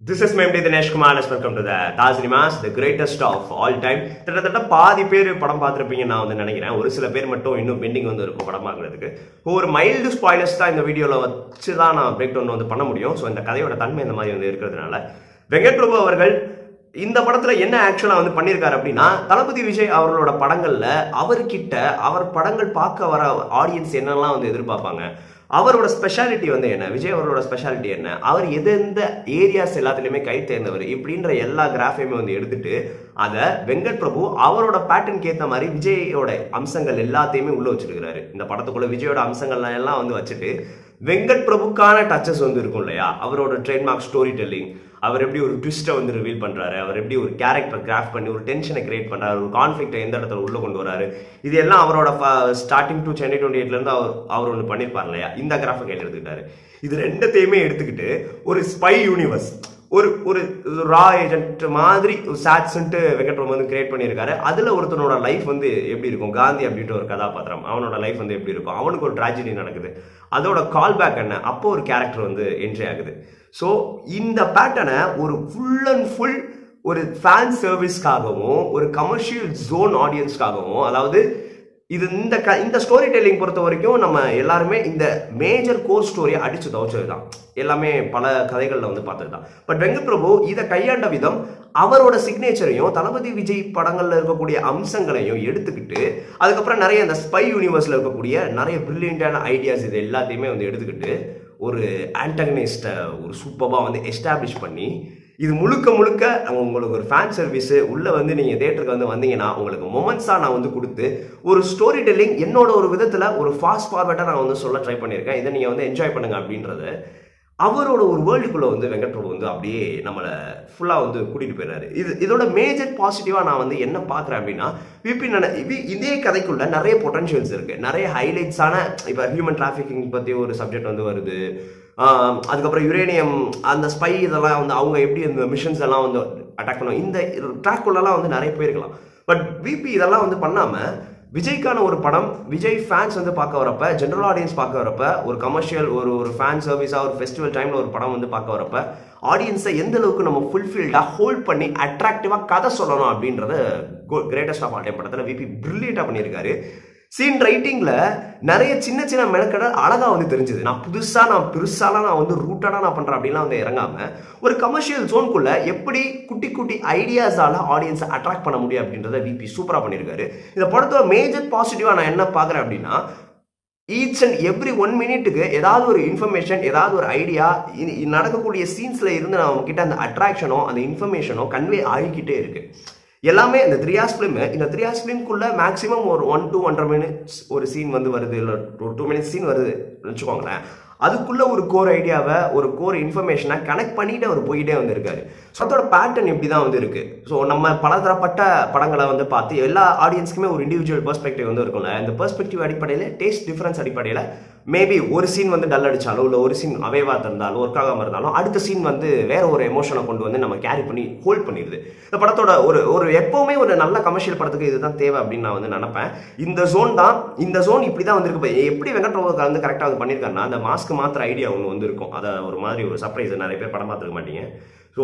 This is MD Dinesh Kumar. Let's welcome to the Taj Cinemas, the greatest of all time. கிட்டத்தட்ட பாதி பேர் படம் பார்த்துருப்பீங்க நான் வந்து நினைக்கிறேன். ஒரு சில பேர் மட்டும் இன்னும் பெண்டிங் வந்து இருக்கும் படம் பார்க்கறதுக்கு. ஒரு மைல்டு ஸ்பாயிலர்ஸ் தான் இந்த வீடியோல வச்சு தான் நான் பிரேக் டவுன் வந்து பண்ண முடியும். ஸோ இந்த கதையோட தன்மை இந்த மாதிரி வந்து இருக்கிறதுனால வெங்கட் பிரபு அவர்கள் இந்த படத்துல என்ன ஆக்சுவலா வந்து பண்ணியிருக்காரு அப்படின்னா, தளபதி விஜய் அவர்களோட படங்கள்ல அவர்கிட்ட அவர் படங்கள் பார்க்க வர ஆடியன்ஸ் என்னெல்லாம் வந்து எதிர்பார்ப்பாங்க, அவரோட ஸ்பெஷாலிட்டி வந்து என்ன, விஜய் அவரோட ஸ்பெஷாலிட்டி என்ன, அவர் எந்த ஏரியாஸ் எல்லாத்துலயுமே கை தேர்ந்தவர் இப்படின்ற எல்லா கிராஃபையுமே வந்து எடுத்துட்டு அதை வெங்கட் பிரபு அவரோட பேட்டர்னுக்கு ஏற்ற மாதிரி விஜயோட அம்சங்கள் எல்லாத்தையுமே உள்ள வச்சிருக்கிறாரு. இந்த படத்துக்குள்ள விஜயோட அம்சங்கள் எல்லாம் வந்து வச்சுட்டு வெங்கட் பிரபுக்கான டச்சஸ் வந்து இருக்கும் இல்லையா, அவரோட ட்ரேட்மார்க் ஸ்டோரி டெல்லிங், அவர் எப்படி ஒரு ட்விஸ்ட்டை வந்து ரிவீல் பண்றாரு, அவர் எப்படி ஒரு கேரக்டர் கிராஃப்ட் பண்ணி ஒரு டென்ஷனை கிரியேட் பண்றாரு, ஒரு கான்ஃபிளிக்டை எந்த இடத்துல உள்ள கொண்டு வராரு, இது எல்லாம் அவரோட ஸ்டார்டிங் டு சென்னை 28ல இருந்து அவர் ஒன்று பண்ணியிருப்பார் இல்லையா, இந்த கிராஃபை கையில் எடுத்துக்கிட்டாரு. இது ரெண்டத்தையுமே எடுத்துக்கிட்டு ஒரு ஸ்பை யூனிவர்ஸ், ஒரு ரா ஏஜென்ட் மாதிரி சாட்ஸ்ன்ட்டு வெங்கட் பிரபு வந்து கிரியேட் பண்ணியிருக்காரு. அதுல ஒருத்தனோட லைஃப் வந்து எப்படி இருக்கும், காந்தி அப்படின்ற ஒரு கதாபாத்திரம், அவனோட லைஃப் வந்து எப்படி இருக்கும், அவனுக்கு ஒரு ட்ராஜடி நடக்குது, அதோட கால் பேக் என்ன, அப்போ ஒரு கேரக்டர் வந்து என்ட்ரி ஆகுது. ஸோ இந்த பேட்டர்னை ஒரு ஃபுல் அண்ட் ஃபுல் ஒரு ஃபேன் சர்வீஸ்க்காகவும் ஒரு கமர்ஷியல் ஜோன் ஆடியன்ஸ்க்காகவும், அதாவது இது இந்த ஸ்டோரி டெல்லிங் பொறுத்த வரைக்கும் நம்ம எல்லாருமே இந்த மேஜர் கோர் ஸ்டோரியை அடிச்சு தவச்சது தான், எல்லாமே பல கதைகளில் வந்து பார்த்தது தான். பட் வெங்கட் பிரபு இதை கையாண்ட விதம், அவரோட சிக்னேச்சரையும் தளபதி விஜய் படங்கள்ல இருக்கக்கூடிய அம்சங்களையும் எடுத்துக்கிட்டு, அதுக்கப்புறம் நிறைய இந்த ஸ்பை யூனிவர்ஸ்ல இருக்கக்கூடிய நிறைய பிரில்லியண்டான ஐடியாஸ் இது எல்லாத்தையுமே வந்து எடுத்துக்கிட்டு ஒரு ஆன்டகனிஸ்ட்டை ஒரு சூப்பராக வந்து எஸ்டாப்ளிஷ் பண்ணி, இது முழுக்க உங்களுக்கு ஒரு ஃபேன் சர்வீஸ் உள்ள வந்து நீங்க தியேட்டருக்கு வந்து வந்தீங்கன்னா உங்களுக்கு மொமெண்ட்ஸா நான் வந்து கொடுத்து ஒரு ஸ்டோரி டெல்லிங் என்னோட ஒரு விதத்துல ஒரு ஃபாஸ்ட் ஃபார்வர்டா நான் வந்து சொல்ல ட்ரை பண்ணியிருக்கேன், இதை நீங்க வந்து என்ஜாய் பண்ணுங்க அப்படின்றது அவரோட ஒரு வேர்ல்டுக்குள்ள வந்து வெங்கட் பிரபு வந்து அப்படியே நம்மளை ஃபுல்லா வந்து கூட்டிட்டு போயிடுறாரு. இதோட மேஜர் பாசிட்டிவா நான் வந்து என்ன பாக்குறேன் அப்படின்னா, இதே கதைக்குள்ள நிறைய பொட்டன்ஷியல்ஸ் இருக்கு, நிறைய ஹைலைட்ஸான, இப்ப ஹியூமன் டிராஃபிக்கிங் பத்தி ஒரு சப்ஜெக்ட் வந்து வருது, அதுக்கப்புறம் யுரேனியம் அந்த ஸ்பை இதெல்லாம் வந்து அவங்க எப்படி இந்த மிஷன்ஸ் எல்லாம் வந்து அட்டாக் பண்ணுவோம், இந்த ட்ராக்குள்ளலாம் வந்து நிறைய போயிருக்கலாம். பட் விபி இதெல்லாம் வந்து பண்ணாம விஜய்க்கான ஒரு படம், விஜய் ஃபேன்ஸ் வந்து பார்க்க வரப்ப, ஜென்ரல் ஆடியன்ஸ் பார்க்க வரப்ப, ஒரு கமர்ஷியல் ஒரு ஃபேன் சர்வீஸா ஒரு ஃபெஸ்டிவல் டைம்ல ஒரு படம் வந்து பார்க்க வரப்ப ஆடியன்ஸை எந்த அளவுக்கு நம்ம ஃபுல்ஃபில்டா ஹோல்ட் பண்ணி அட்ராக்டிவா கதை சொல்லணும் அப்படின்றத கிரேட்டஸ்ட் ஆஃப் ஆல் டைம் படத்துல விபி பிரில்லியண்டா பண்ணியிருக்காரு. சீன் ரைட்டிங்ல நிறைய சின்ன மெனக்கடல் அழகா வந்து தெரிஞ்சது. நான் பெருசாலாம் நான் வந்து ரூட்டடா நான் பண்றேன் அப்படின்லாம் வந்து இறங்காம ஒரு கமர்ஷியல் ஜோனுக்குள்ள எப்படி குட்டி ஐடியாஸால ஆடியன்ஸை அட்ராக்ட் பண்ண முடியும் அப்படின்றத விபி சூப்பரா பண்ணியிருக்காரு. இந்த படத்தோட மேஜர் பாசிட்டிவா நான் என்ன பாக்குறேன் அப்படின்னா, ஈச் அண்ட் எவ்ரி 1 மினிட்டுக்கு ஏதாவது ஒரு இன்ஃபர்மேஷன், ஏதாவது ஒரு ஐடியா நடக்கக்கூடிய சீன்ஸ்ல இருந்து நம்ம கிட்ட அந்த அட்ராக்ஷனோ அந்த இன்ஃபர்மேஷனோ கன்வே ஆகிக்கிட்டே இருக்கு. எல்லாமே இந்த 3 hours ஃபிலிம், இந்த 3 hours ஃபிலிம்குள்ள மேக்ஸிமம் ஒரு 1 to 1.5 minutes ஒரு சீன் வந்து வருது, இல்லை ஒரு 2 minutes சீன் வருது வச்சுக்கோங்களேன். அதுக்குள்ள ஒரு கோர் ஐடியாவை ஒரு கோர் இன்ஃபர்மேஷனை கனெக்ட் பண்ணிட்டு அவர் போயிட்டே வந்து இருக்காரு. ஸோ அதோட பேட்டர்ன் இப்படி தான் வந்து இருக்கு. ஸோ நம்ம பலதரப்பட்ட படங்களை வந்து பார்த்து எல்லா ஆடியன்ஸ்க்குமே ஒரு இண்டிவிஜுவல் பெர்ஸ்பெக்டிவ் வந்து இருக்கும்ல, இந்த பெர்ஸ்பெக்டிவ் அடிப்படையில் டேஸ்ட் டிஃபரன்ஸ் அடிப்படையில் மேபி ஒரு சீன் வந்து டல் அடிச்சாலோ இல்லை ஒரு சீன் அவைவா இருந்தாலும் ஒர்க் ஆகாமல் இருந்தாலும் அடுத்த சீன் வந்து வேற ஒரு எமோஷனை கொண்டு வந்து நம்ம கேரி பண்ணி ஹோல்ட் பண்ணிடுது. இந்த படத்தோட ஒரு எப்பவுமே ஒரு நல்ல கமர்ஷியல் படத்துக்கு இதுதான் தேவை அப்படின்னு நான் வந்து நினைப்பேன். இந்த ஜோன் இப்படி தான் வந்திருக்கு. எப்படி வெங்கட் பிரபு வந்து கரெக்டாக வந்து பண்ணியிருக்காருன்னா, அந்த மாஸ்க் மாத்திர ஐடியா ஒன்று வந்து இருக்கும், அதை ஒரு மாதிரி ஒரு சர்ப்ரைஸ், நிறைய பேர் படம் பார்த்துருக்க மாட்டீங்க. ஸோ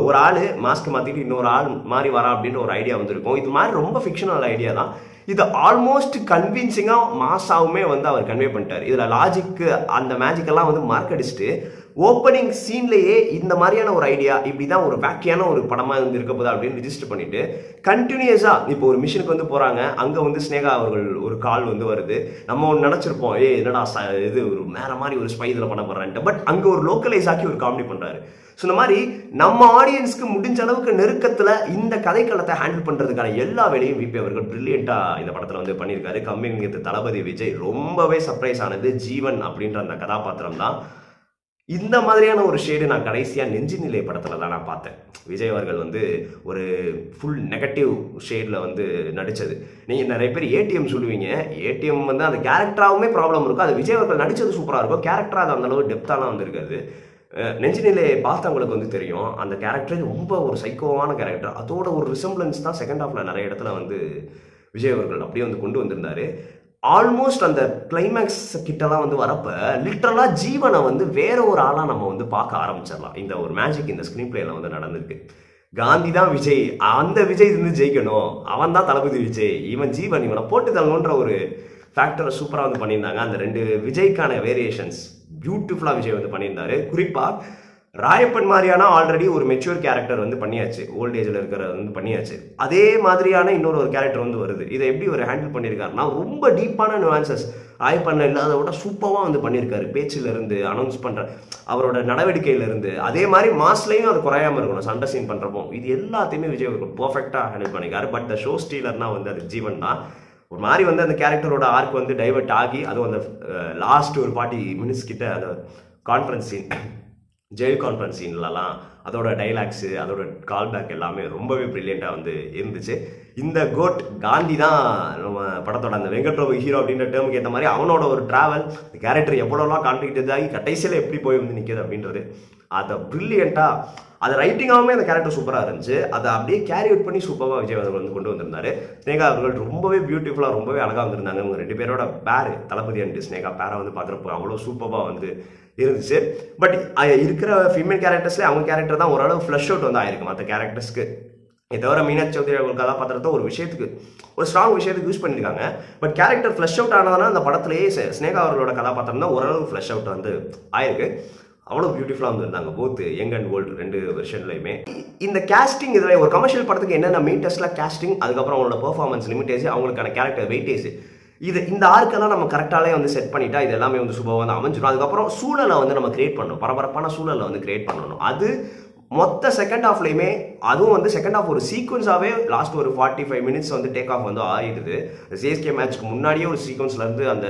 ஒரு ஆள் மாஸ்க் மாற்றிட்டு இன்னொரு ஆள் மாதிரி வரா அப்படின்ற ஒரு ஐடியா வந்துருக்கும். இது மாதிரி ரொம்ப ஃபிக்ஷனல் ஐடியா தான். இது ஆல்மோஸ்ட் கன்வின்சிங்காக மாஸாவுமே வந்து அவர் கன்வே பண்ணிட்டார். இதில் லாஜிக்கு அந்த மேஜிக்கெல்லாம் வந்து மார்க் அடிச்சுட்டு ஓப்பனிங் சீன்லேயே இந்த மாதிரியான ஒரு ஐடியா இப்படி தான் ஒரு பேக்கியான ஒரு படமாக வந்து இருக்க போதா அப்படின்னு ரிஜிஸ்டர் பண்ணிட்டு கண்டினியூஸாக இப்போ ஒரு மிஷனுக்கு வந்து போகிறாங்க, அங்கே வந்து ஸ்னேகா அவர்கள் ஒரு கால் வந்து வருது, நம்ம ஒன்று நினச்சிருப்போம், என்னடா இது ஒரு வேற மாதிரி ஒரு ஸ்பை இதில் பண்ண போகிறான்ட்டு, பட் அங்கே ஒரு லோக்கலைஸ் ஆக்கி ஒரு காமெடி பண்ணுறாரு. ஸோ இந்த மாதிரி நம்ம ஆடியன்ஸ்க்கு முடிஞ்ச அளவுக்கு நெருக்கத்தில் இந்த கதைக்களத்தை ஹேண்டில் பண்ணுறதுக்கான எல்லா வேலையும் விபி அவர்கள் பிரில்லியண்டாக இந்த படத்தில் வந்து பண்ணியிருக்காரு. கம்மிங் வித் தளபதி விஜய் ரொம்பவே சர்ப்ரைஸ் ஆனது ஜீவன் அப்படின்ற அந்த கதாபாத்திரம் தான். இந்த மாதிரியான ஒரு ஷேடு நான் கடைசியாக நெஞ்சு நிலை படத்தில் தான் நான் பார்த்தேன். விஜய் அவர்கள் வந்து ஒரு ஃபுல் நெகட்டிவ் ஷேடில் வந்து நடித்தது. நீங்கள் நிறைய பேர் ஏடிஎம் சொல்லுவீங்க, ஏடிஎம் வந்து அந்த கேரக்டராகவுமே ப்ராப்ளம் இருக்கும், அது விஜய் அவர்கள் நடித்தது சூப்பராக இருக்கும், கேரக்டராக அது அந்தளவு டெப்த்தாலாம் வந்து இருக்காது. நெஞ்சு நிலை பார்த்தவங்களுக்கு வந்து தெரியும், அந்த கேரக்டர் ரொம்ப ஒரு சைக்கோவான கேரக்டர், அதோட ஒரு ரிசம்பிளன்ஸ் தான் செகண்ட் ஹாஃப்ல நிறைய இடத்துல வந்து விஜய் அவர்கள் அப்படியே வந்து கொண்டு வந்திருந்தாரு. ஆல்மோஸ்ட் அந்த கிளைமேக்ஸ் கிட்டலாம் வந்து வரப்ப லிட்டரலா ஜீவனை வந்து வேற ஒரு ஆளா நம்ம வந்து பார்க்க ஆரம்பிச்சிடலாம். இந்த ஒரு மேஜிக் இந்த ஸ்கிரீன் பிளேல வந்து நடந்திருக்கு. காந்தி தான் விஜய், அந்த விஜய் வந்து ஜெயிக்கணும், அவன் தான் தளபதி விஜய், இவன் ஜீவன், இவனை போட்டு தரணுன்ற ஒரு ஃபேக்டரை சூப்பரா வந்து பண்ணியிருந்தாங்க. அந்த 2 விஜய்க்கான வேரியேஷன்ஸ் பியூட்டிஃபுல்லா விஜய் வந்து பண்ணியிருந்தாரு. குறிப்பா ராயப்பன் மாதிரியான ஆல்ரெடி ஒரு மெச்சூர் கேரக்டர் வந்து பண்ணியாச்சு, ஓல்ட் ஏஜ்ல இருக்கிற வந்து பண்ணியாச்சு. அதே மாதிரியான இன்னொரு கேரக்டர் வந்து வருது. இதை எப்படி ஒரு ஹேண்டில் பண்ணியிருக்காருன்னா ரொம்ப டீப்பான நியூவான்சஸ் ராயப்பன்ல இல்லாத விட சூப்பராக வந்து பண்ணியிருக்காரு. பேச்சில இருந்து அனௌன்ஸ் பண்ற அவரோட நடவடிக்கையில இருந்து, அதே மாதிரி மாஸ்லையும் அது குறையாம இருக்கணும். சண்டை சீன் பண்றப்போ இது எல்லாத்தையுமே விஜய் பெர்ஃபெக்டா ஹேண்டில் பண்ணிருக்காரு. பட் த ஷோ ஸ்டீலர்னா வந்து அது ஜீவன் தான். ஒரு மாதிரி வந்து அந்த கேரக்டரோட ஆர்க் வந்து டைவர்ட் ஆகி அதுவும் அந்த லாஸ்ட் ஒரு 40 மினிட்ஸ் கிட்ட அந்த கான்ஃபரன்ஸ் சீன், ஜெயில் கான்ஃபரன்ஸ் சீன்லலாம் அதோட டைலாக்ஸு அதோட கால் பேக் எல்லாமே ரொம்பவே ப்ரில்லியண்ட்டாக வந்து இருந்துச்சு. இந்த கோட் காந்தி தான் நம்ம படத்தோட அந்த வெங்கட் பிரபு ஹீரோ அப்படின்ற டேர்முக்கு ஏற்ற மாதிரி அவனோட ஒரு ட்ராவல், கேரக்டர் எவ்வளோலாம் கான்ஃப்ளிக்ட் ஆகி கடைசியில் எப்படி போய் வந்து நிற்கிது அப்படின்றது அதை ப்ரில்லியண்ட்டாக, அது ரைட்டிங்காகவுமே அந்த கேரக்டர் சூப்பராக இருந்துச்சு. அதை அப்படியே கேரி அவுட் பண்ணி சூப்பராக விஜய் அவர்கள் வந்து கொண்டு வந்திருந்தாரு. ஸ்னேகா அவர்கள் ரொம்பவே பியூட்டிஃபுல்லாக ரொம்பவே அழகாக வந்திருந்தாங்க. இவங்க 2 பேரோட பேர் தளபதி அண்ட் ஸ்னேகா பேரை வந்து பார்க்குறப்போ அவ்வளோ சூப்பராக வந்து இருந்துச்சு. பட் இருக்கிற ஃபீமேல் கேரக்டர்ஸ்லேயே அவங்க கேரக்டர் தான் ஓரளவு ஃப்ளஷ் அவுட் வந்து ஆயிருக்கு மற்ற கேரக்டர்ஸ்க்கு. இதை தவிர மீனாட்சி சௌத்ரி அவர்கள் கதாபாத்திரத்தை ஒரு விஷயத்துக்கு, ஒரு ஸ்ட்ராங் விஷயத்துக்கு யூஸ் பண்ணியிருக்காங்க. பட் கேரக்டர் ஃப்ளஷ் அவுட் ஆனதுனா அந்த படத்துலேயே ஸ்னேகா அவர்களோட கதாபாத்திரம் தான் ஓரளவு ஃப்ளஷ் அவுட் வந்து ஆயிருக்கு. அவ்வளோ பியூட்டிஃபுல்லாக வந்துருந்தாங்க போத் யங் அண்ட் ஓல்டு 2 வெர்ஷன்லையுமே. இந்த கேஸ்டிங் இதில் ஒரு கமர்ஷியல் படத்துக்கு என்னென்ன மெயின் டெஸ்ட்ல கேஸ்டிங், அதுக்கப்புறம் அவங்களோட பெர்ஃபார்மன்ஸ் லிமிட்டேஜ், அவங்களுக்கான கேரக்டர் வெயிட்டேஜ், இந்த ஆர்க்கெல்லாம் நம்ம கரெக்டாலே வந்து செட் பண்ணிட்டா இது எல்லாமே வந்து சூப்பராக வந்து அமைஞ்சிடும். அதுக்கப்புறம் சூழலை வந்து நம்ம கிரியேட் பண்ணணும், பரபரப்பான சூழலை வந்து கிரியேட் பண்ணணும். அது மொத்த செகண்ட் ஹாஃப்லையுமே, அதுவும் வந்து செகண்ட் ஹாஃப் ஒரு சீக்வன்ஸாகவே லாஸ்ட் ஒரு 45 மினிட்ஸ் வந்து டேக் ஆஃப் வந்து ஆயிடுது. சிஎஸ்கே மேட்ச்க்கு முன்னாடியே ஒரு சீக்வன்ஸ்லேருந்து அந்த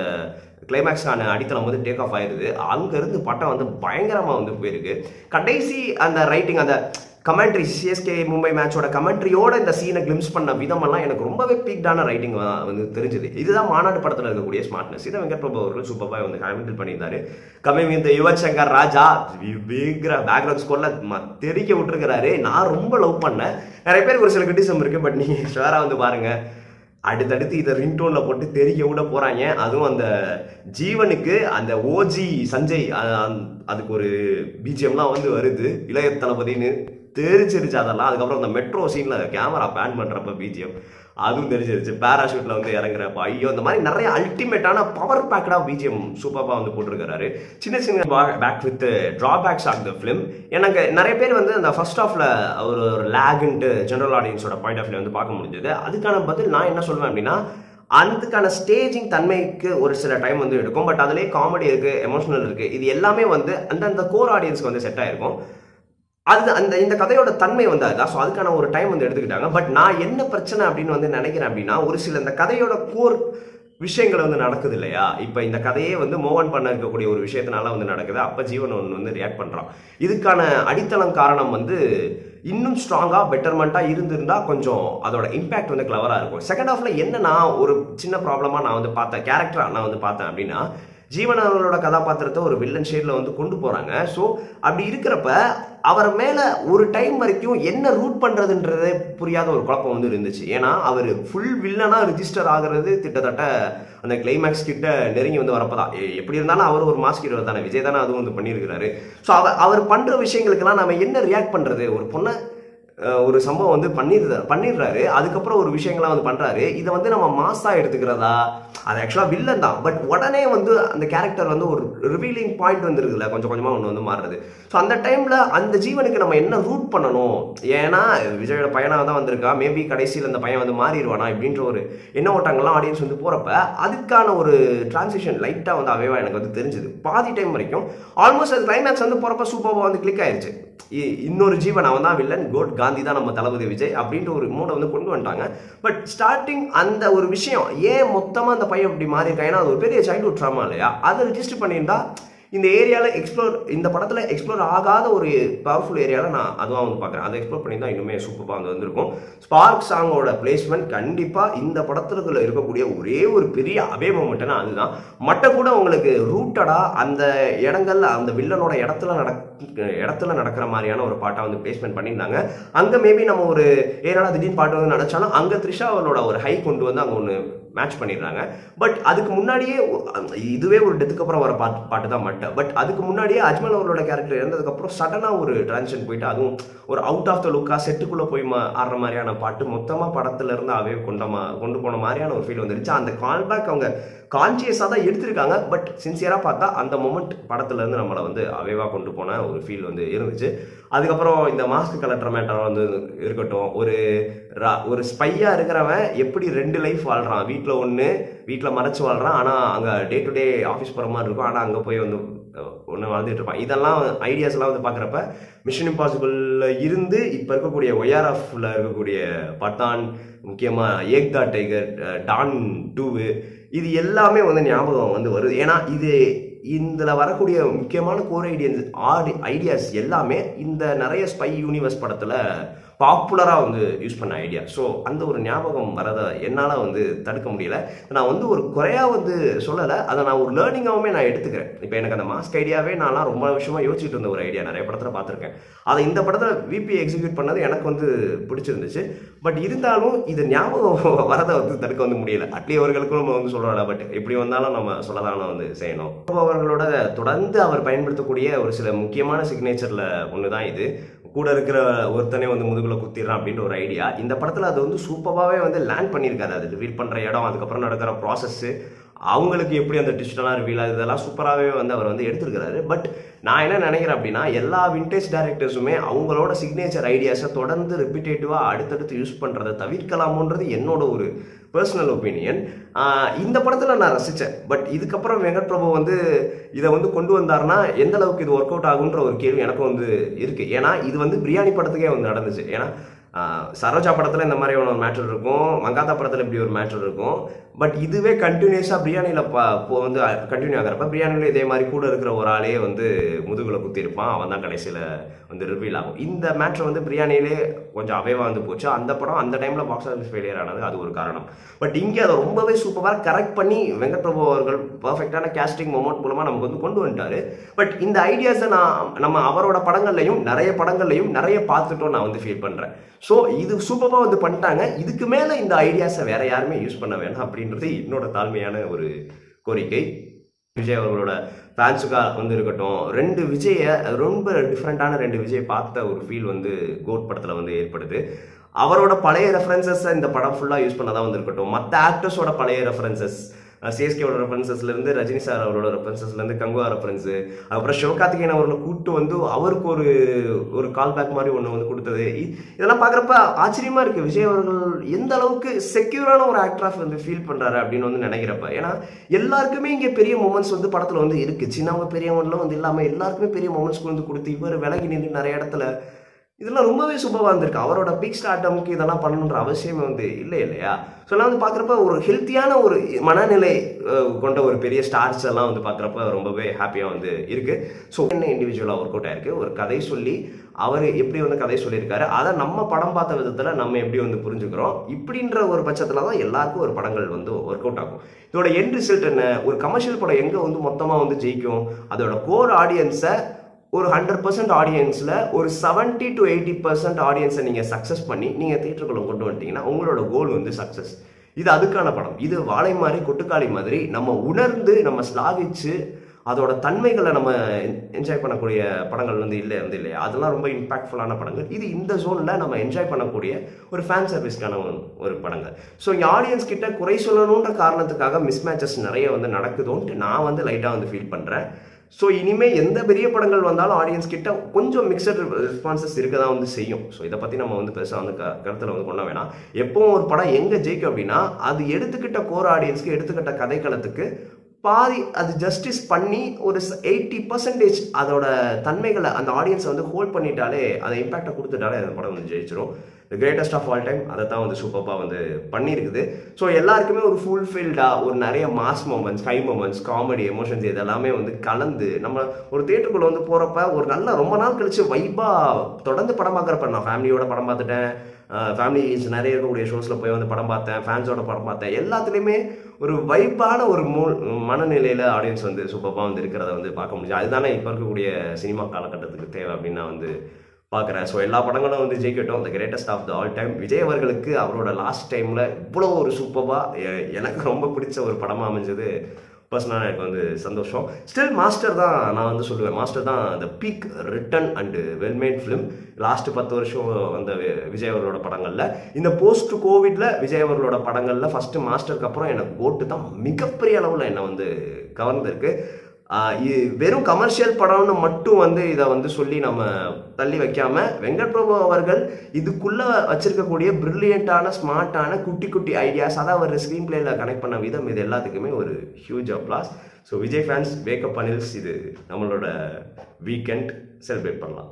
கிளைமேக்ஸ்க்கான அடித்தளம் வந்து டேக் ஆஃப் ஆயிடுது. அங்கேருந்து பட்டம் வந்து பயங்கரமாக வந்து போயிருக்கு. கடைசி அந்த ரைட்டிங், அந்த கமெண்ட்ரி, சிஎஸ்கே மும்பை மேட்சோட கமெண்ட்ரியோட இந்த சீனை கிளிம்ஸ் பண்ண விதமெல்லாம் எனக்கு ரொம்பவே பீக்டான ரைட்டிங் வந்து தெரிஞ்சுது. இதுதான் மாநாடு படத்தில் இருக்கக்கூடிய ஸ்மார்ட்னஸ். இதை வெங்கட் பிரபு அவர்கள் சூப்பராக வந்து ஹேண்டில் பண்ணியிருந்தாரு. Coming with Yuvan Shankar Raja background ஸ்கோர்ல தெரிக்க விட்டுருக்கிறாரு. நான் ரொம்ப லவ் பண்ணேன். நிறைய பேருக்கு ஒரு சில கிரிட்டிசம் இருக்கு, பட் நீங்க ஷுவரா வந்து பாருங்க, அடுத்தடுத்து இதை ரிங்டோன்ல போட்டு தெரிக்க விட போறாங்க. அதுவும் அந்த ஜீவனுக்கு அந்த ஓஜி சஞ்சய் அதுக்கு ஒரு பிஜிஎம்லாம் வந்து வருது, இளைய தளபதினு தெரிஞ்சிருச்சு அதெல்லாம். அதுக்கப்புறம் அந்த மெட்ரோ சீன்ல கேமரா பேன் பண்றப்ப பிஜிஎம் அதுவும் தெரிஞ்சிருச்சு. பேராஷூட்ல வந்து இறங்குறப்ப ஐயோ, இந்த மாதிரி நிறைய அல்டிமேட்டான பவர் பேக்கடா பிஜிஎம் சூப்பராக வந்து போட்டிருக்காரு. சின்ன சின்ன pack with drawbacks of the film. எனக்கு நிறைய பேர் வந்து அந்த ஃபர்ஸ்ட் ஹாஃப்ல ஒரு லேக்ன்ட்டு ஜெனரல் ஆடியன்ஸோட பாயிண்ட் ஆஃப் வியூ வந்து பார்க்க முடிஞ்சது. அதுக்கான பதில் நான் என்ன சொல்லுவேன் அப்படின்னா, அதுக்கான ஸ்டேஜிங் தன்மைக்கு ஒரு சில டைம் வந்து எடுக்கும். பட் அதுலேயே காமெடி இருக்கு, எமோஷனல் இருக்கு, இது எல்லாமே வந்து அந்த கோர் ஆடியன்ஸ்க்கு வந்து செட் ஆயிருக்கும். அது இந்த கதையோட தன்மை வந்து அதுதான். ஸோ அதுக்கான ஒரு டைம் வந்து எடுத்துக்கிட்டாங்க. பட் நான் என்ன பிரச்சனை அப்படின்னு வந்து நினைக்கிறேன் அப்படின்னா, ஒரு சில இந்த கதையோட கோர் விஷயங்கள் வந்து நடக்குது இல்லையா. இப்போ இந்த கதையே வந்து மோகன் பண்ண இருக்கக்கூடிய ஒரு விஷயத்தினால வந்து நடக்குது. அப்போ ஜீவன் ஒன்று வந்து ரியாக்ட் பண்ணுறான். இதுக்கான அடித்தளம் காரணம் வந்து இன்னும் ஸ்ட்ராங்காக பெட்டர்மெண்ட்டாக இருந்திருந்தா கொஞ்சம் அதோட இம்பேக்ட் வந்து கிளவராக இருக்கும். செகண்ட் ஹாஃப்ல என்ன நான் ஒரு சின்ன ப்ராப்ளமாக நான் வந்து பார்த்தேன், கேரக்டராக நான் வந்து பார்த்தேன் அப்படின்னா, ஜீவன் அவர்களோட கதாபாத்திரத்தை ஒரு வில்லன் ஷேட்ல வந்து கொண்டு போறாங்க. ஸோ அப்படி இருக்கிறப்ப அவர் மேல ஒரு டைம் வரைக்கும் என்ன ரூட் பண்றதுன்றதே புரியாத ஒரு குழப்பம் வந்து இருந்துச்சு. ஏன்னா அவர் ஃபுல் வில்லனா ரிஜிஸ்டர் ஆகுறது கிட்டத்தட்ட அந்த கிளைமேக்ஸ் கிட்ட நெருங்கி வந்து வரப்பதான். எப்படி இருந்தாலும் அவர் ஒரு மாஸ் ஹீரோ தானே, விஜய் தானே அதுவும் வந்து பண்ணியிருக்கிறாரு. ஸோ அவர் பண்ற விஷயங்களுக்கெல்லாம் நம்ம என்ன ரியாக்ட் பண்றது? ஒரு பொண்ணை ஒரு சம்பவம் வந்து பண்ணிடுறாரு, அதுக்கப்புறம் ஒரு விஷயங்கள்லாம் வந்து பண்றாரு. இதை வந்து நம்ம மாசா எடுத்துக்கிறதா? அது ஆக்சுவலா வில்லன் தான், பட் உடனே வந்து அந்த கேரக்டர் வந்து ஒரு ரிவீலிங் பாயிண்ட் வந்து இருக்குல்ல, கொஞ்சம் கொஞ்சமா ஒன்று வந்து மாறுறது. ஸோ அந்த டைம்ல அந்த ஜீவனுக்கு நம்ம என்ன ரூட் பண்ணணும்? ஏன்னா விஜயோட பையனாக தான் வந்திருக்கா, மேபி கடைசியில் அந்த பையன் வந்து மாறிடுவானா இப்படின்ற ஒரு என்ன ஓட்டாங்கலாம் ஆடியன்ஸ் வந்து போறப்ப அதுக்கான ஒரு டிரான்சிஷன் லைட்டா வந்து அவைவா எனக்கு வந்து தெரிஞ்சது. பாதி டைம் வரைக்கும் ஆல்மோஸ்ட் அது கிளைமேக்ஸ் வந்து போறப்ப சூப்பராக வந்து கிளிக் ஆயிடுச்சு. இன்னொரு ஜீவன் அவன் தான் வில்லன், கோட் காந்தி தான் நம்ம தளபதி விஜய் அப்படின்ற ஒரு மூடை வந்து கொண்டு வந்துட்டாங்க. பட் ஸ்டார்டிங் அந்த ஒரு விஷயம் ஏன் மொத்தமா அந்த பையன் இப்படி மாறி இருக்கா, ஏன்னா அது ஒரு பெரிய சைல்ட்ஹுட் ட்ராமா இல்லையா, அதை ரிஜிஸ்டர் பண்ணியிருந்தா இந்த ஏரியாவில் இந்த படத்தில் எக்ஸ்ப்ளோர் ஆகாத ஒரு பவர்ஃபுல் ஏரியாவில் நான் அதுவும் வந்து பார்க்குறேன். அதை எக்ஸ்ப்ளோர் பண்ணி தான் இன்னுமே சூப்பராக வந்து வந்திருக்கும். ஸ்பார்க் சாங்கோட பிளேஸ்மெண்ட் கண்டிப்பாக இந்த படத்துல இருக்கக்கூடிய ஒரே ஒரு பெரிய அவே மொமெண்ட்னா அதுதான். மற்ற கூட உங்களுக்கு ரூட்டடாக அந்த இடங்கள்ல அந்த வில்லனோட இடத்துல நடக்கிற மாதிரியான ஒரு பாட்டை வந்து பிளேஸ்மெண்ட் பண்ணியிருந்தாங்க. அங்கே மேபி நம்ம ஒரு ஏன்னா திடீர்னு பாட்டு வந்து நினச்சாலும் அங்கே த்ரிஷா அவளோட ஒரு ஹை கொண்டு வந்து அங்கே ஒன்று மேட்ச் பண்ணிடுறாங்க. பட் அதுக்கு முன்னாடியே இதுவே ஒரு டெத்துக்கு அப்புறம் வர பாட்டு தான் மட்டை. பட் அதுக்கு முன்னாடியே அஜ்மல் அவரோட கேரக்டர் இருந்ததுக்கப்புறம் சடனாக ஒரு டிரான்சிஷன் போயிட்டு அதுவும் ஒரு அவுட் ஆஃப் த லுக்காக செட்டுக்குள்ளே போய் ஆடுற மாதிரியான பாட்டு மொத்தமாக படத்துல இருந்து அவே கொண்டு போன மாதிரியான ஒரு ஃபீல் வந்துருச்சு. அந்த கால்பேக் அவங்க கான்சியஸாக தான் எடுத்திருக்காங்க. பட் சின்சியராக பார்த்தா அந்த மொமெண்ட் படத்துல இருந்து நம்மளை வந்து அவேவாக கொண்டு போன ஒரு ஃபீல் வந்து இருந்துச்சு. அதுக்கப்புறம் இந்த மாஸ்க் கலெக்டர் மேட்டர் வந்து இருக்கட்டும், ஒரு ஸ்பையா இருக்கிறவன் எப்படி 2 லைஃப் வாழ்றான், வீட்டில் மறைச்சு வாழ்றான், ஆனால் அங்கே டே டு டே ஆஃபீஸ் போகிற மாதிரி இருக்கும், ஆனால் அங்கே போய் வந்து ஒன்று வாழ்ந்துட்டு இருப்பான். இதெல்லாம் ஐடியாஸ் எல்லாம் வந்து பார்க்குறப்ப மிஷன் இம்பாசிபிள்ல இருந்து இப்போ இருக்கக்கூடிய ஒய்ஆர்எஃப்ல இருக்கக்கூடிய பட்டான், முக்கியமாக ஏக்தா டைகர், டான் 2 இது எல்லாமே வந்து ஞாபகம் வந்து வருது. ஏன்னா இதில் வரக்கூடிய முக்கியமான கோர் ஐடியாஸ் எல்லாமே இந்த நிறைய ஸ்பை யூனிவர்ஸ் படத்தில் பாப்புலராக வந்து யூஸ் பண்ண ஐடியா. ஸோ அந்த ஒரு ஞாபகம் வரதை என்னால் வந்து தடுக்க முடியல. நான் வந்து ஒரு குறையாக வந்து சொல்லலை, அதை நான் ஒரு லேர்னிங்காகவுமே நான் எடுத்துக்கிறேன். இப்போ எனக்கு அந்த மாஸ்க் ஐடியாவே நான்லாம் ரொம்ப விஷயமா யோசிச்சுட்டு இருந்த ஒரு ஐடியா, நிறைய படத்தில் பார்த்துருக்கேன். அதை இந்த படத்தில் விபி எக்ஸிக்யூட் பண்ணது எனக்கு வந்து பிடிச்சிருந்துச்சு. பட் இருந்தாலும் இது ஞாபகம் வரதை வந்து தடுக்க வந்து முடியல. அட்லி அவர்களுக்கும் நம்ம வந்து சொல்லல, பட் எப்படி வந்தாலும் நம்ம சொல்லலாம் வந்து செய்யணும். அவர்களோட தொடர்ந்து அவர் பயன்படுத்தக்கூடிய ஒரு சில முக்கியமான சிக்னேச்சரில் ஒன்று தான் இது. கூட இருக்கிற ஒருத்தனே வந்து முதுகுல குத்திடுறான் அப்படின்ற ஒரு ஐடியா இந்த படத்தில் அது வந்து சூப்பராகவே வந்து லேண்ட் பண்ணியிருக்காரு. அது ரிவீல் பண்ணுற இடம், அதுக்கப்புறம் நடக்கிற ப்ராசஸ்ஸு, அவங்களுக்கு எப்படி அந்த டிஸ்டெல்லாம் ரிவீல் ஆகுது, இதெல்லாம் சூப்பராகவே வந்து அவர் வந்து எடுத்துருக்கிறாரு. பட் நான் என்ன நினைக்கிறேன் அப்படின்னா, எல்லா விண்டேஜ் டைரக்டர்ஸுமே அவங்களோட சிக்னேச்சர் ஐடியாஸை தொடர்ந்து ரிப்பீட்டேட்டிவாக அடுத்தடுத்து யூஸ் பண்ணுறதை தவிர்க்கலாமோன்றது என்னோட ஒரு பர்சனல் ஒப்பீனியன். இந்த படத்தில் நான் ரசித்தேன். பட் இதுக்கப்புறம் வெங்கட் பிரபு வந்து இதை வந்து கொண்டு வந்தாருன்னா எந்த அளவுக்கு இது ஒர்க் அவுட் ஆகுன்ற ஒரு கேள்வி எனக்கும் வந்து இருக்குது. ஏன்னா இது வந்து பிரியாணி படத்துக்கே வந்து நடந்துச்சு. ஏன்னா சரோஜா படத்தில் இந்த மாதிரி ஒரு மேட்டர் இருக்கும், மங்காத்தா படத்தில் இப்படி ஒரு மேட்டர் இருக்கும். பட் இதுவே கண்டினியூஸாக பிரியாணியில் வந்து கண்டினியூ ஆகிறப்ப பிரியாணியில் இதே மாதிரி கூட இருக்கிற ஒரு ஆளே வந்து முதுகுல குத்திருப்பான், அவன் தான் கடைசியில் வந்து ரிவீல் ஆகும். இந்த மேட்டர் வந்து பிரியாணியிலே கொஞ்சம் அவேவாக வந்து போச்சு. அந்த படம் அந்த டைமில் பாக்ஸ் ஆஃபீஸ் ஃபெயிலியர் ஆனது அது ஒரு காரணம். பட் இங்கே அதை ரொம்பவே சூப்பராக கரெக்ட் பண்ணி வெங்கட் பிரபு அவர்கள் பர்ஃபெக்டான கேஸ்டிங் மொமெண்ட் மூலமாக நமக்கு வந்து கொண்டு வந்துட்டாரு. பட் இந்த ஐடியாஸை நம்ம அவரோட படங்கள்லையும் நிறைய பார்த்துட்டோம் நான் வந்து ஃபீல் பண்ணுறேன். ஸோ இது சூப்பராக வந்து பண்ணிட்டாங்க. இதுக்கு மேலே இந்த ஐடியாஸை வேற யாருமே யூஸ் பண்ண வேணாம் அப்படின்றது என்னோட தாழ்மையான ஒரு கோரிக்கை. விஜய் அவர்களோட ஃபேன்ஸுக்காக வந்து இருக்கட்டும், 2 விஜயை ரொம்ப டிஃப்ரெண்ட்டான 2 விஜயை பார்த்த ஒரு ஃபீல் வந்து கோட் படத்தில் வந்து ஏற்படுது. அவரோட பழைய ரெஃபரன்சஸை இந்த படம் ஃபுல்லாக யூஸ் பண்ணதான் வந்து இருக்கட்டும், மற்ற ஆக்டர்ஸோட பழைய ரெஃபரன்சஸ், சிஎஸ்கேவோட ரெஃபரன்சஸ்லேருந்து ரஜினி சார் அவரோட ரெஃபரன்சஸ்லேருந்து கங்குவா ரெஃபரன்ஸு, அப்புறம் சிவகார்த்திகேயன் அவர்களை கூப்பிட்டு வந்து அவருக்கு ஒரு கால் பேக் மாதிரி ஒன்று வந்து கொடுத்தது, இதெல்லாம் பார்க்குறப்ப ஆச்சரியமாக இருக்குது. விஜய் அவர்கள் எந்த அளவுக்கு செக்யூரான ஒரு ஆக்டராக வந்து ஃபீல் பண்ணுறாரு அப்படின்னு வந்து நினைக்கிறப்ப. ஏன்னா எல்லாருக்குமே இங்கே பெரிய மூமெண்ட்ஸ் வந்து படத்தில் வந்து இருக்குது. சின்னவங்க பெரியவங்களாம் வந்து இல்லாமல் எல்லாருக்குமே பெரிய மூமெண்ட்ஸ் வந்து கொடுத்து இவர் விலகி நின்று நிறைய இடத்துல இதெல்லாம் ரொம்பவே சூப்பராக இருந்திருக்கு. அவரோட பீக் ஸ்டார்டமுக்கு இதெல்லாம் பண்ணணுன்ற அவசியமே வந்து இல்லையா. ஸோ நான் வந்து பார்க்குறப்ப ஒரு ஹெல்த்தியான ஒரு மனநிலை கொண்ட ஒரு பெரிய ஸ்டார்ஸ் எல்லாம் வந்து பார்க்குறப்ப ரொம்பவே ஹாப்பியாக வந்து இருக்குது. ஸோ என்ன இண்டிவிஜுவலாக ஒர்க் அவுட் ஆயிருக்கு. ஒரு கதை சொல்லி அவர் எப்படி வந்து கதை சொல்லியிருக்காரு, அதை நம்ம படம் பார்த்த விதத்தில் நம்ம எப்படி வந்து புரிஞ்சுக்கிறோம், இப்படின்ற ஒரு பட்சத்தில் தான் எல்லாருக்கும் ஒரு படங்கள் வந்து ஒர்க் அவுட் ஆகும். இதோட எண்ட் ரிசல்ட் என்ன, ஒரு கமர்ஷியல் படம் எங்கே வந்து மொத்தமாக வந்து ஜெயிக்கும், அதோட கோர் ஆடியன்ஸை ஒரு 100% ஆடியன்ஸில் ஒரு 70 to 80% ஆடியன்ஸை நீங்கள் சக்ஸஸ் பண்ணி நீங்கள் தியேட்டருக்குள்ளே கொண்டு வந்துட்டீங்கன்னா உங்களோட கோல் வந்து சக்ஸஸ். இது அதுக்கான படம். இது வாழை மாதிரி கொட்டுக்காளி மாதிரி நம்ம உணர்ந்து நம்ம ஸ்லாகிச்சு அதோட தன்மைகளை நம்ம என்ஜாய் பண்ணக்கூடிய படங்கள் வந்து இல்லையா, அதெல்லாம் ரொம்ப இம்பாக்ட்ஃபுல்லான படங்கள். இது இந்த ஜோனில் நம்ம என்ஜாய் பண்ணக்கூடிய ஒரு ஃபேன் சர்வீஸ்க்கான ஒரு படங்கள். ஸோ இங்கே ஆடியன்ஸ் கிட்ட குறை சொல்லணுன்ற காரணத்துக்காக மிஸ்மேட்சஸ் நிறைய வந்து நடக்குதோன்ட்டு நான் வந்து லைட்டாக வந்து ஃபீல் பண்ணுறேன். ஸோ இனிமேல் எந்த பெரிய படங்கள் வந்தாலும் ஆடியன்ஸ் கிட்ட கொஞ்சம் மிக்சட் ரெஸ்பான்சஸ் இருக்க தான் வந்து செய்யும். ஸோ இதை பற்றி நம்ம வந்து பெருசாக வந்து கருத்தில் வந்து கொள்ள வேணாம். எப்பவும் ஒரு படம் எங்கே ஜெயிக்கும் அப்படின்னா அது எடுத்துக்கிட்ட கோர் ஆடியன்ஸ்க்கு எடுத்துக்கிட்ட கதைக்களத்துக்கு பாதி அது ஜஸ்டிஸ் பண்ணி ஒரு 80% அதோட தன்மைகளை அந்த ஆடியன்ஸை வந்து ஹோல்ட் பண்ணிட்டாலே அதை இம்பாக்டை கொடுத்துட்டாலே அந்த படம் வந்து ஜெயிச்சிடும். The greatest of all time அதை தான் வந்து சூப்பராக வந்து பண்ணியிருக்குது. ஸோ எல்லாருக்குமே ஒரு ஃபுல்ஃபில்டாக ஒரு நிறைய mass moments, high moments, comedy, emotions இதெல்லாமே வந்து கலந்து நம்ம ஒரு தியேட்டருக்குள்ளே வந்து போகிறப்ப ஒரு நல்ல ரொம்ப நாள் கழிச்சு வைப்பாக தொடர்ந்து படம் பார்க்குறப்ப நான் ஃபேமிலியோட படம் பார்த்துட்டேன், ஃபேமிலிஸ் நிறைய இருக்கக்கூடிய ஷோஸில் போய் வந்து படம் பார்த்தேன், ஃபேன்ஸோட படம் பார்த்தேன், எல்லாத்துலேயுமே ஒரு வைப்பான ஒரு மனநிலையில் ஆடியன்ஸ் வந்து சூப்பராக வந்து இருக்கிறத வந்து பார்க்க முடியும். அதுதானே இப்போ இருக்கக்கூடிய சினிமா காலகட்டத்துக்கு தேவை அப்படின்னு நான் வந்து பார்க்குறேன். ஸோ எல்லா படங்களும் வந்து ஜெயிக்கட்டும். The greatest of the all time. Vijay அவர்களுக்கு அவரோட லாஸ்ட் டைமில் இவ்வளோ ஒரு சூப்பராக எனக்கு ரொம்ப பிடிச்ச ஒரு படமாக அமைஞ்சது பர்சனலாக எனக்கு வந்து சந்தோஷம். ஸ்டில் மாஸ்டர் தான் நான் வந்து சொல்லுவேன். மாஸ்டர் தான் the peak written and well made film. Last 10 வருஷம் வந்த விஜய் அவர்களோட படங்களில், இந்த போஸ்ட் கோவிட்ல விஜய் அவர்களோட படங்களில் ஃபஸ்ட்டு மாஸ்டருக்கு அப்புறம் எனக்கு கோட்டு தான் மிகப்பெரிய அளவில் என்னை வந்து கவர்ந்திருக்கு. வெறும் கமர்ஷியல் படம்னு மட்டும் வந்து இதை வந்து சொல்லி நம்ம தள்ளி வைக்காம, வெங்கட் பிரபு அவர்கள் இதுக்குள்ள வச்சிருக்கக்கூடிய பிரில்லியண்டான ஸ்மார்ட்டான குட்டி குட்டி ஐடியாஸ், அதாவது அவர் ஸ்க்ரீன் பிளேல கனெக்ட் பண்ண விதம், இது எல்லாத்துக்குமே ஒரு huge applause. So Vijay fans wake up Anil's, இது நம்மளோட வீக்கெண்ட் செலிப்ரேட் பண்ணலாம்.